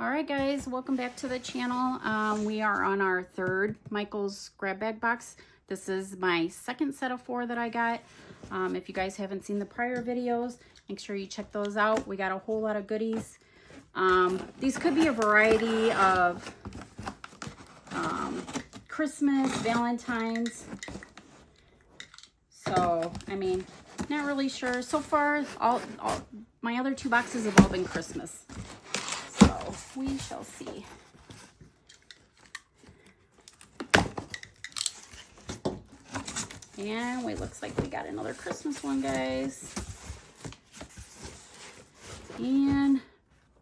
All right, guys, welcome back to the channel. We are on our third Michael's grab bag box. This is my second set of 4 that I got. If you guys haven't seen the prior videos, make sure you check those out. We got a whole lot of goodies. These could be a variety of Christmas, Valentine's. So, I mean, not really sure. So far, all my other 2 boxes have all been Christmas. So, we shall see. And it looks like we got another Christmas one, guys. And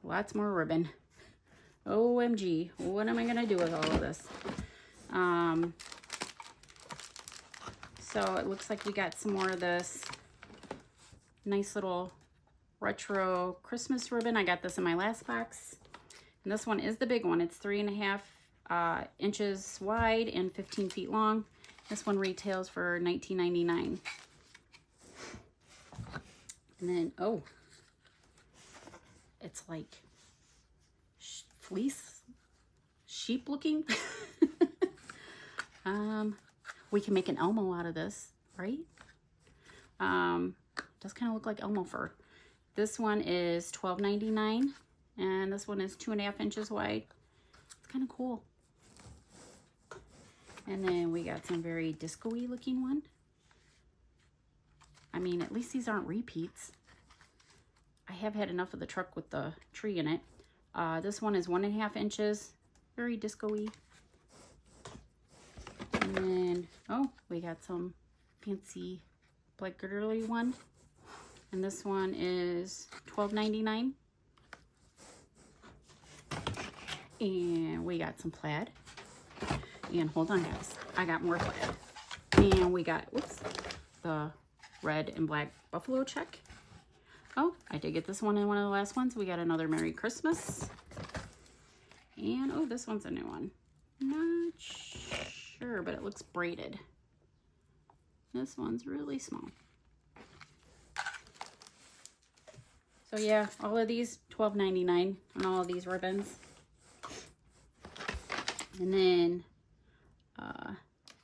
lots more ribbon. OMG, what am I gonna do with all of this? So it looks like we got some more of this nice little retro Christmas ribbon. I got this in my last box. And this one is the big one. It's 3.5 inches wide and 15 feet long. This one retails for $19.99. And then, oh, it's like fleece, sheep looking. We can make an Elmo out of this, right? Does kind of look like Elmo fur. This one is $12.99, and this one is 2.5 inches wide. It's kind of cool. And then we got some very disco-y looking one. I mean, at least these aren't repeats. I have had enough of the truck with the tree in it. This one is 1.5 inches, very disco-y. And then, oh, we got some fancy black girly one. And this one is $12.99. And we got some plaid. And hold on, guys, I got more plaid. And we got, whoops, the red and black buffalo check. Oh, I did get this one in one of the last ones. We got another Merry Christmas. And, oh, this one's a new one. Not sure, but it looks braided. This one's really small. So, yeah, all of these, $12.99 on all of these ribbons. And then,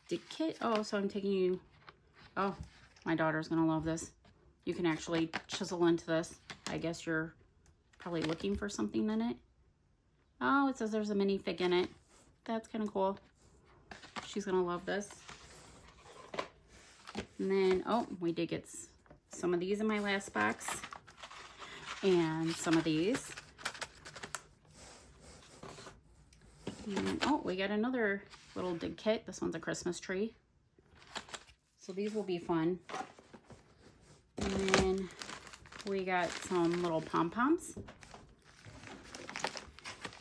the kit, oh, so I'm taking you, oh, my daughter's going to love this. You can actually chisel into this. I guess you're probably looking for something in it. Oh, it says there's a minifig in it. That's kind of cool. She's going to love this. And then, oh, we did get some of these in my last box. And some of these. And, oh, we got another little dig kit. This one's a Christmas tree. So these will be fun. And then we got some little pom-poms.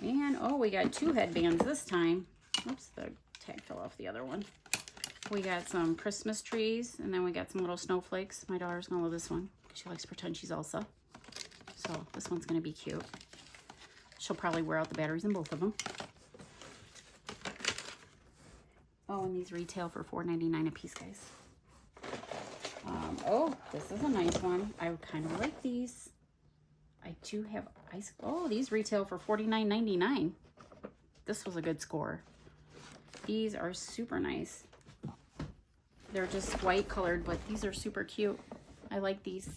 And, oh, we got 2 headbands this time. Oops, the tag fell off the other one. We got some Christmas trees, and then we got some little snowflakes. My daughter's going to love this one because she likes to pretend she's Elsa. So this one's going to be cute. She'll probably wear out the batteries in both of them. Oh, and these retail for $4.99 a piece, guys. Oh, this is a nice one. I kind of like these. I do have ice. Oh, these retail for $49.99. This was a good score. These are super nice. They're just white colored, but these are super cute. I like these.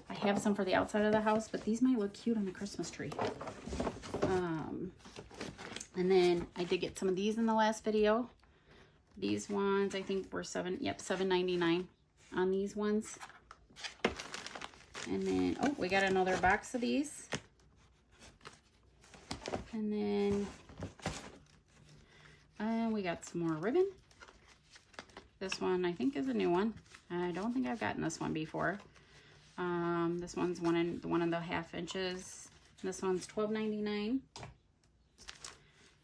I have some for the outside of the house, but these might look cute on the Christmas tree. And then I did get some of these in the last video. These ones, I think were $7.99 on these ones. And then, oh, we got another box of these. And then we got some more ribbon. This one, I think, is a new one. I don't think I've gotten this one before. This one's 1.5 inches. This one's $12.99.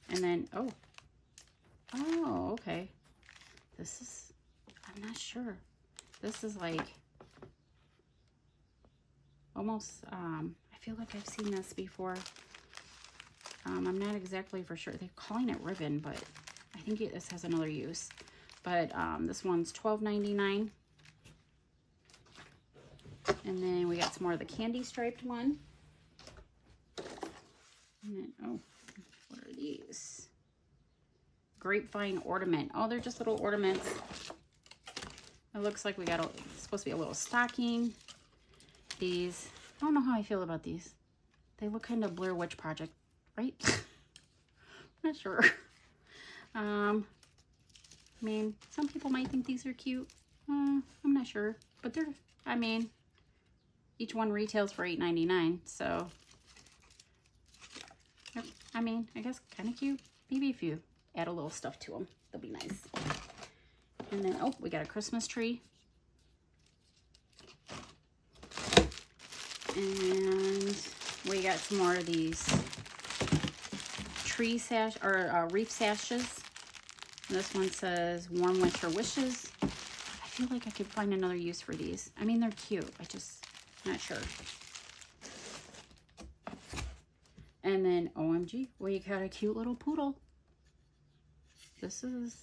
And then, oh, okay. This is, I'm not sure. This is like almost, I feel like I've seen this before. I'm not exactly for sure. They're calling it ribbon, but I think this has another use. But this one's $12.99. And then we got some more of the candy striped one. And then, oh, what are these? Grapevine ornament. Oh, they're just little ornaments. It looks like we got supposed to be a little stocking. These, I don't know how I feel about these. They look kind of Blair Witch Project, right? Not sure. I mean, some people might think these are cute. I'm not sure, but they're, I mean, each one retails for $8.99, so I mean, I guess kind of cute. Maybe if you add a little stuff to them, they'll be nice. And then, oh, we got a Christmas tree. And we got some more of these tree sash, or wreath sashes. And this one says warm winter wishes. I feel like I could find another use for these. I mean, they're cute. I just, not sure. And then, OMG, we got a cute little poodle. This is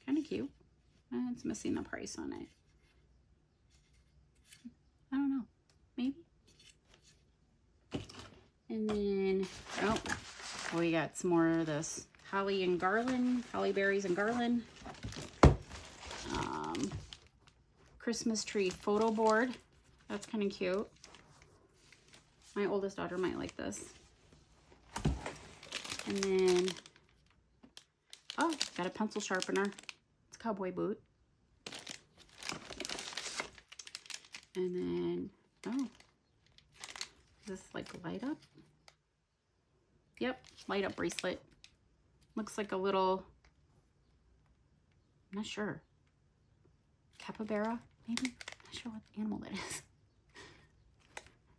kind of cute. It's missing the price on it. I don't know. Maybe. And then, oh, we got some more of this holly and garland, holly berries and garland. Christmas tree photo board. That's kind of cute. My oldest daughter might like this. And then, oh, got a pencil sharpener. It's a cowboy boot. And then, oh, is this like light up? Yep, light up bracelet. Looks like a little, I'm not sure, capybara, maybe? Not sure what animal that is.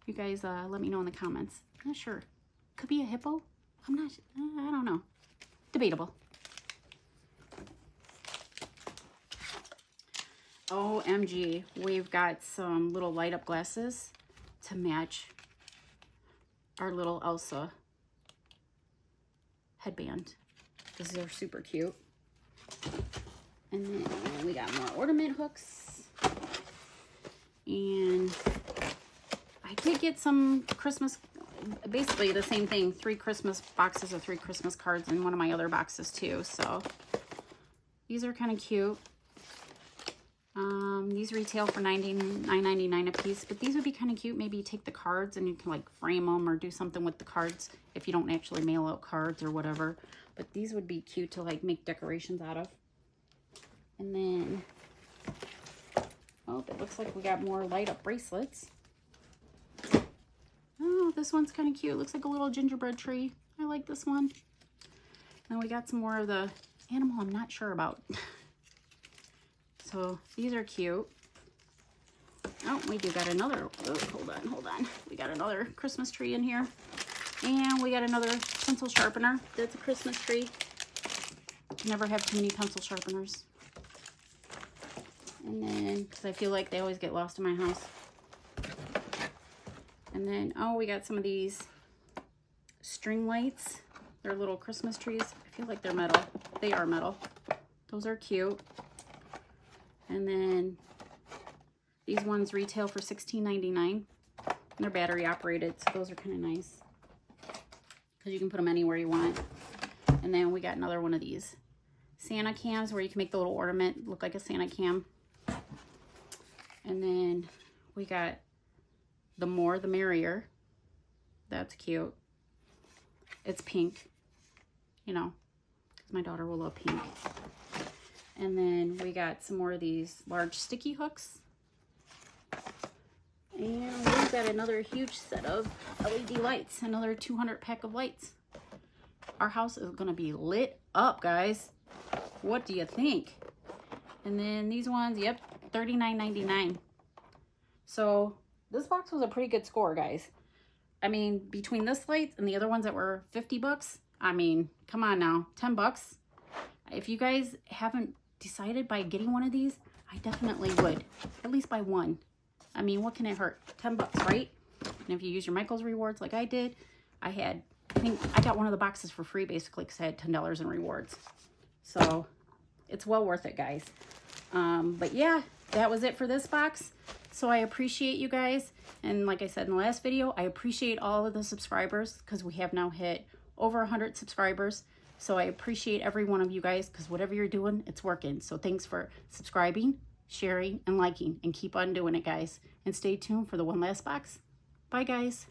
You guys let me know in the comments. I'm not sure. Could be a hippo? I'm not, I don't know. Debatable. OMG, we've got some little light up glasses to match our little Elsa headband. These are super cute. And then we got more ornament hooks. And I did get some Christmas, basically the same thing, 3 Christmas boxes of 3 Christmas cards in one of my other boxes too. So these are kind of cute. These retail for $9.99 a piece, but these would be kind of cute. Maybe you take the cards and you can like frame them or do something with the cards if you don't actually mail out cards or whatever. But these would be cute to like make decorations out of. And then, oh, it looks like we got more light up bracelets. Oh, this one's kind of cute. It looks like a little gingerbread tree. I like this one. Then we got some more of the animal I'm not sure about. So these are cute. Oh, we do got another, oh, hold on. We got another Christmas tree in here. And we got another pencil sharpener. That's a Christmas tree. Never have too many pencil sharpeners. And then, because I feel like they always get lost in my house. And then, oh, we got some of these string lights. They're little Christmas trees. I feel like they're metal. They are metal. Those are cute. And then these ones retail for $16.99. They're battery operated, so those are kind of nice because you can put them anywhere you want. And then we got another one of these Santa cams where you can make the little ornament look like a Santa cam. And then we got the more the merrier. That's cute. It's pink, you know, because my daughter will love pink. And then we got some more of these large sticky hooks. And we've got another huge set of LED lights, another 200 pack of lights. Our house is gonna be lit up, guys. What do you think? And then these ones, yep, $39.99. So this box was a pretty good score, guys. I mean, between this light and the other ones that were 50 bucks, I mean, come on now, 10 bucks. If you guys haven't decided by getting one of these, I definitely would. At least buy one. I mean, what can it hurt? 10 bucks, right? And if you use your Michaels rewards like I did, I think I got one of the boxes for free basically because I had $10 in rewards. So it's well worth it, guys. But yeah, that was it for this box. So I appreciate you guys. And like I said in the last video, I appreciate all of the subscribers because we have now hit over 100 subscribers. So I appreciate every one of you guys, because whatever you're doing, it's working. So thanks for subscribing, sharing, and liking, and keep on doing it, guys. And stay tuned for the one last box. Bye, guys.